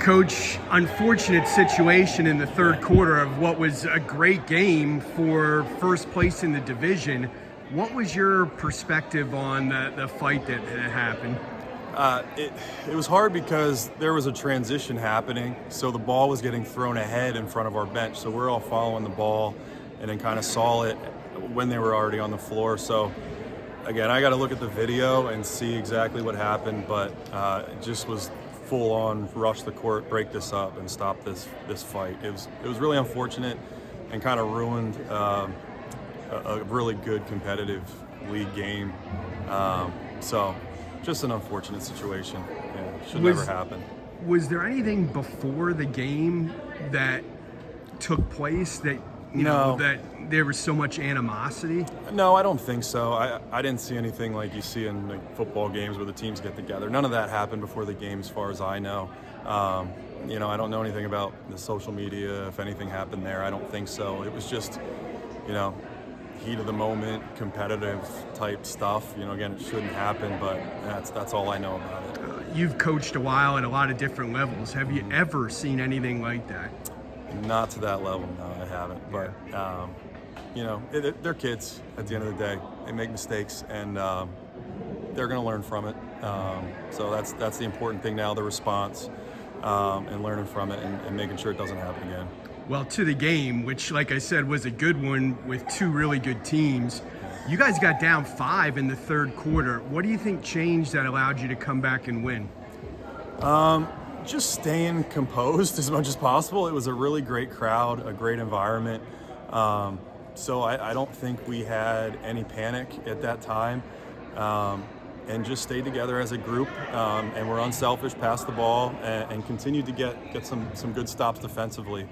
Coach, unfortunate situation in the third quarter of what was a great game for first place in the division. What was your perspective on the fight that happened? It was hard because there was a transition happening, so the ball was getting thrown ahead in front of our bench. So we're all following the ball and then kind of saw it when they were already on the floor. So again, I got to look at the video and see exactly what happened, but it just was full on rush the court, break this up, and stop this fight. It was really unfortunate and kind of ruined a really good competitive league game. So just an unfortunate situation. Yeah, should never happen. Was there anything before the game that took place that No. that there was so much animosity? No, I don't think so. I didn't see anything like you see in like football games where the teams get together. None of that happened before the game, as far as I know. I don't know anything about the social media, if anything happened there. I don't think so. It was just, heat of the moment, competitive type stuff. Again, it shouldn't happen, but that's all I know about it. You've coached a while at a lot of different levels. Have you ever seen anything like that? Not to that level, no, I haven't. But they're kids at the end of the day. They make mistakes, and they're going to learn from it. So that's the important thing now: the response and learning from it, and making sure it doesn't happen again. Well, to the game, which, like I said, was a good one with two really good teams. You guys got down 5 in the third quarter. What do you think changed that allowed you to come back and win? Just staying composed as much as possible. It was a really great crowd, a great environment. So I don't think we had any panic at that time. And just stayed together as a group, and we're unselfish, passed the ball, and continued to get some good stops defensively,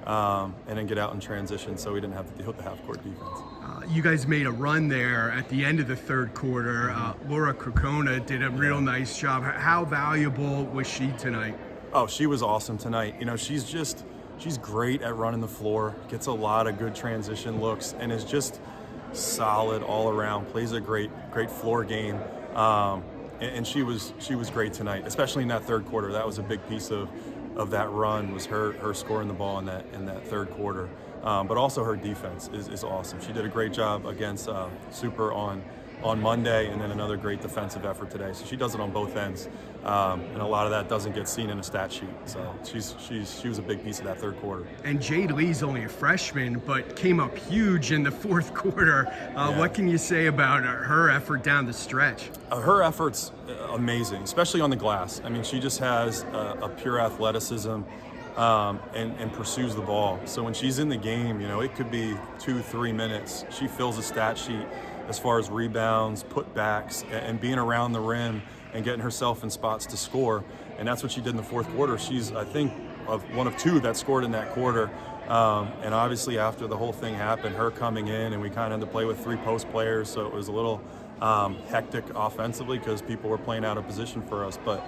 and then get out in transition, so we didn't have to deal with the half-court defense. You guys made a run there at the end of the third quarter. Laura Crocona did a real nice job. How valuable was she tonight? Oh, she was awesome tonight. She's great at running the floor, gets a lot of good transition looks, and is just solid all around, plays a great floor game. And she was great tonight, especially in that third quarter. That was a big piece of that run, was her scoring the ball in that third quarter. But also her defense is awesome. She did a great job against Super on Monday, and then another great defensive effort today. So she does it on both ends, and a lot of that doesn't get seen in a stat sheet. So she was a big piece of that third quarter. And Jade Lee's only a freshman, but came up huge in the fourth quarter. What can you say about her effort down the stretch? Her effort's amazing, especially on the glass. I mean, she just has a pure athleticism. And pursues the ball. So when she's in the game, it could be 2-3 minutes. She fills a stat sheet as far as rebounds, putbacks, and being around the rim and getting herself in spots to score. And that's what she did in the fourth quarter. She's, I think, one of 2 that scored in that quarter. And obviously after the whole thing happened, her coming in, and we kind of had to play with 3 post players, so it was a little hectic offensively because people were playing out of position for us. But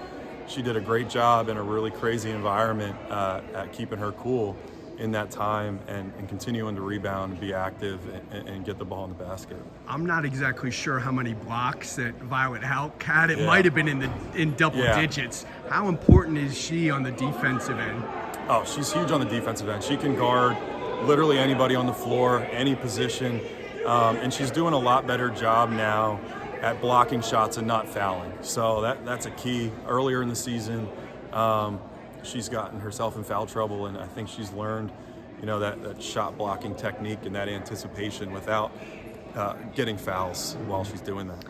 she did a great job in a really crazy environment at keeping her cool in that time and continuing to rebound and be active and get the ball in the basket. I'm not exactly sure how many blocks that Violet Halk had. It might have been in double digits. How important is she on the defensive end? Oh, she's huge on the defensive end. She can guard literally anybody on the floor, any position, and she's doing a lot better job now at blocking shots and not fouling. So that's a key. Earlier in the season, she's gotten herself in foul trouble, and I think she's learned, that shot blocking technique and that anticipation without getting fouls while she's doing that.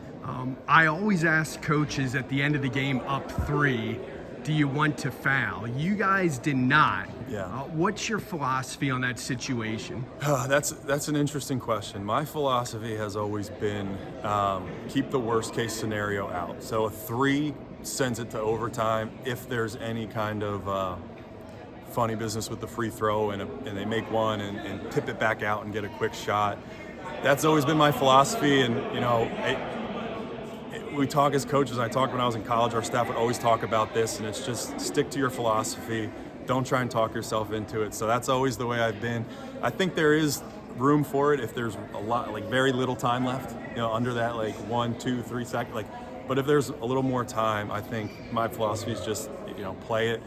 I always ask coaches at the end of the game up 3, do you want to foul? You guys did not. Yeah. What's your philosophy on that situation? That's an interesting question. My philosophy has always been keep the worst case scenario out. So a 3 sends it to overtime if there's any kind of funny business with the free throw and they make one and tip it back out and get a quick shot. That's always been my philosophy, and we talk as coaches. I talked when I was in college. Our staff would always talk about this, and it's just stick to your philosophy. Don't try and talk yourself into it. So that's always the way I've been. I think there is room for it if there's a lot, very little time left, under that 1, 2, 3 seconds. But if there's a little more time, I think my philosophy is just, play it,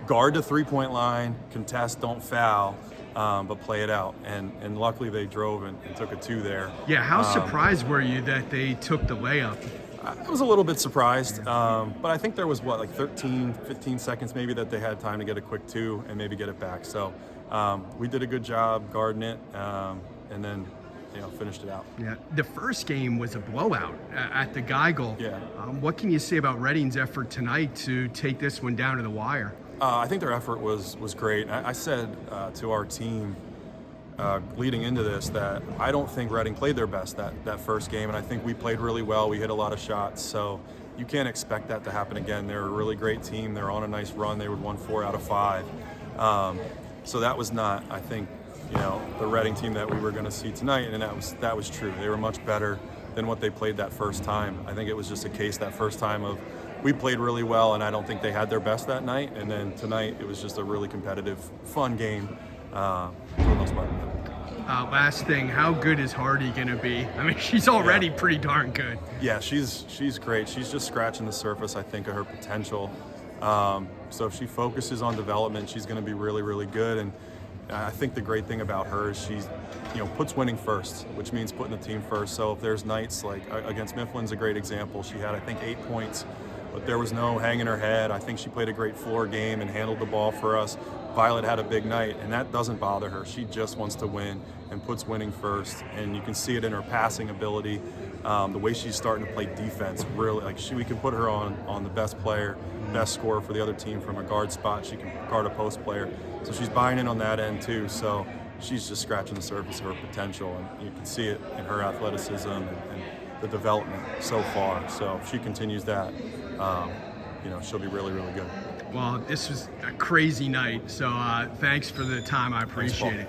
guard the three-point line, contest, don't foul, but play it out. And luckily they drove and took a 2 there. Yeah, how surprised were you that they took the layup? I was a little bit surprised, but I think there was, 13, 15 seconds maybe that they had time to get a quick 2 and maybe get it back. So we did a good job guarding it, and then finished it out. Yeah, the first game was a blowout at the Geigel. Yeah. What can you say about Reading's effort tonight to take this one down to the wire? I think their effort was great. I said to our team leading into this that I don't think Reading played their best that first game, and I think we played really well. We hit a lot of shots, so you can't expect that to happen again. They're a really great team. They're on a nice run. They would won 4 out of 5. So that was not, I think, the Reading team that we were going to see tonight, and that was true. They were much better than what they played that first time. I think it was just a case that first time of we played really well, and I don't think they had their best that night. And then tonight it was just a really competitive, fun game for the most part. Last thing, how good is Hardy going to be? I mean, she's already pretty darn good. Yeah, she's great. She's just scratching the surface, I think, of her potential. So if she focuses on development, she's going to be really, really good. And I think the great thing about her is she's, puts winning first, which means putting the team first. So if there's nights like against Mifflin's a great example. She had, I think, 8 points, but there was no hanging her head. I think she played a great floor game and handled the ball for us. Violet had a big night, and that doesn't bother her. She just wants to win and puts winning first. And you can see it in her passing ability, the way she's starting to play defense. Really, we can put her on the best player, best scorer for the other team from a guard spot. She can guard a post player. So she's buying in on that end too. So she's just scratching the surface of her potential, and you can see it in her athleticism and the development so far. So if she continues that, she'll be really, really good. Well, this was a crazy night, so thanks for the time. I appreciate it.